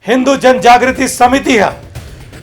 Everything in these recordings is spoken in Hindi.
हिंदू जन जागृति समिति है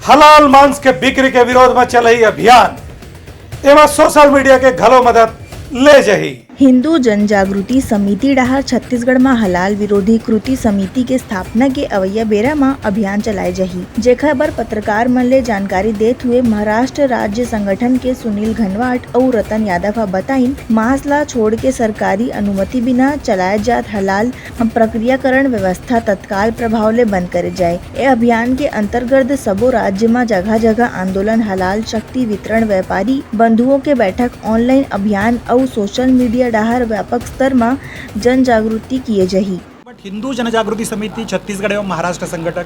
हलाल मांस के बिक्री के विरोध में चल रही अभियान एवं सोशल मीडिया के घलो मदद ले जही। हिंदू जन जागृति समिति डाहर छत्तीसगढ़ में हलाल विरोधी कृति समिति के स्थापना के अवैया बेरा में अभियान चलाए जही, जेखर बर पत्रकार मन ले जानकारी देत हुए महाराष्ट्र राज्य संगठन के सुनील घनवाट और रतन यादव बताइन मांस ला छोड़ के सरकारी अनुमति बिना चलाए जात हलाल प्रक्रियाकरण व्यवस्था तत्काल प्रभाव ले बंद करे जाए। ए अभियान के अंतर्गत सबो राज्य में जगह जगह आंदोलन हलाल शक्ति वितरण व्यापारी बंधुओं के बैठक ऑनलाइन अभियान और सोशल मीडिया डाहर व्यापक स्तर में जन जागृति किए जही। बट हिंदू जन जागृति समिति छत्तीसगढ़ एवं महाराष्ट्र संगठक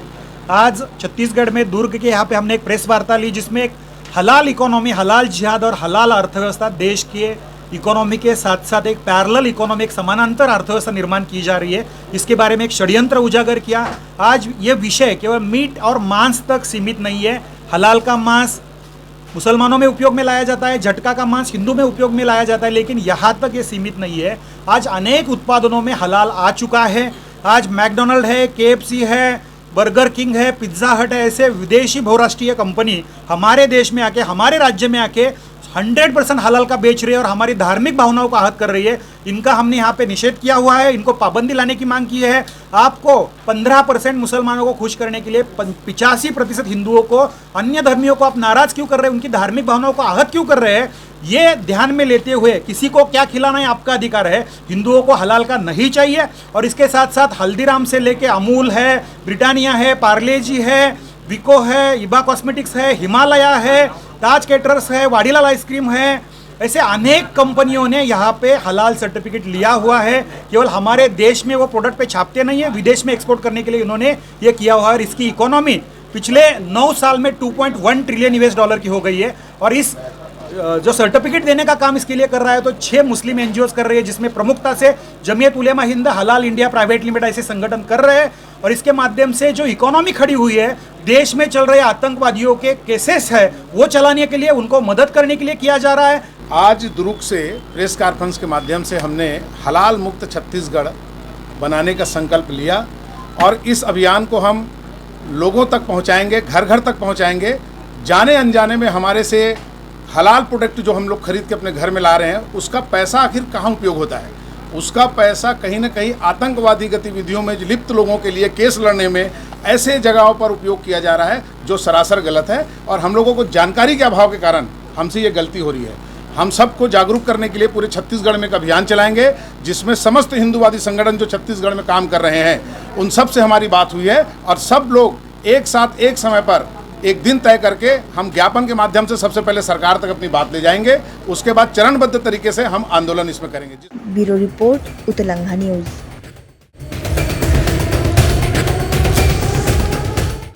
आज छत्तीसगढ़ में दुर्ग के यहाँ पे हमने एक प्रेस वार्ता ली, जिसमें एक हलाल इकोनॉमी, हलाल जिहाद और हलाल अर्थव्यवस्था देश के इकोनॉमी के साथ साथ एक पैरेलल इकोनॉमी, एक समानांतर अर्थव्यवस्था निर्माण की जा रही है, इसके बारे में एक षड्यंत्र उजागर किया। आज ये विषय केवल मीट और मांस तक सीमित नहीं है। हलाल का मांस मुसलमानों में उपयोग में लाया जाता है, झटका का मांस हिंदू में उपयोग में लाया जाता है, लेकिन यहाँ तक ये सीमित नहीं है। आज अनेक उत्पादनों में हलाल आ चुका है। आज मैकडोनल्ड है, KFC है, बर्गर किंग है, पिज्ज़ा हट है, ऐसे विदेशी बहुराष्ट्रीय कंपनी हमारे देश में आके, हमारे राज्य में आके 100% हलाल का बेच रही है और हमारी धार्मिक भावनाओं को आहत कर रही है। इनका हमने यहाँ पे निषेध किया हुआ है, इनको पाबंदी लाने की मांग की है। आपको 15% मुसलमानों को खुश करने के लिए 85% हिंदुओं को, अन्य धर्मियों को आप नाराज क्यों कर रहे हैं, उनकी धार्मिक भावनाओं को आहत क्यों कर रहे हैं, ये ध्यान में लेते हुए किसी को क्या खिलाना है आपका अधिकार है, हिंदुओं को हलाल का नहीं चाहिए। और इसके साथ साथ हल्दीराम से लेके अमूल है, ब्रिटानिया है, पार्ले जी है, विको है, इबा कॉस्मेटिक्स है, हिमालया है, ताज केटरर्स है, वाडीलाल आइसक्रीम है, ऐसे अनेक कंपनियों ने यहाँ पे हलाल सर्टिफिकेट लिया हुआ है। केवल हमारे देश में वो प्रोडक्ट पे छापते नहीं है, विदेश में एक्सपोर्ट करने के लिए इन्होंने ये किया हुआ है। और इसकी इकोनॉमी पिछले 9 साल में 2.1 ट्रिलियन US डॉलर की हो गई है। और इस जो सर्टिफिकेट देने का काम इसके लिए कर रहा है तो 6 मुस्लिम NGOs कर रही है, जिसमें प्रमुखता से जमीयत उलेमा हिंद, हलाल इंडिया प्राइवेट लिमिटेड ऐसे संगठन कर रहे हैं। और इसके माध्यम से जो इकोनॉमी खड़ी हुई है, देश में चल रहे आतंकवादियों के केसेस है, वो चलाने के लिए, उनको मदद करने के लिए किया जा रहा है। आज दुर्ग से प्रेस कॉन्फ्रेंस के माध्यम से हमने हलाल मुक्त छत्तीसगढ़ बनाने का संकल्प लिया और इस अभियान को हम लोगों तक पहुंचाएंगे, घर घर तक पहुंचाएंगे। जाने अनजाने में हमारे से हलाल प्रोडक्ट जो हम लोग खरीद के अपने घर में ला रहे हैं, उसका पैसा आखिर कहाँ उपयोग होता है? उसका पैसा कहीं ना कहीं आतंकवादी गतिविधियों में लिप्त लोगों के लिए केस लड़ने में ऐसे जगहों पर उपयोग किया जा रहा है जो सरासर गलत है। और हम लोगों को जानकारी के अभाव के कारण हमसे ये गलती हो रही है। हम सबको जागरूक करने के लिए पूरे छत्तीसगढ़ में एक अभियान चलाएंगे, जिसमें समस्त हिंदूवादी संगठन जो छत्तीसगढ़ में काम कर रहे हैं उन सब से हमारी बात हुई है। और सब लोग एक साथ एक समय पर एक दिन तय करके हम ज्ञापन के माध्यम से सबसे पहले सरकार तक अपनी बात ले जाएंगे। उसके बाद चरणबद्ध तरीके से हम आंदोलन इसमें करेंगे। ब्यूरो रिपोर्ट, उतलंघा न्यूज।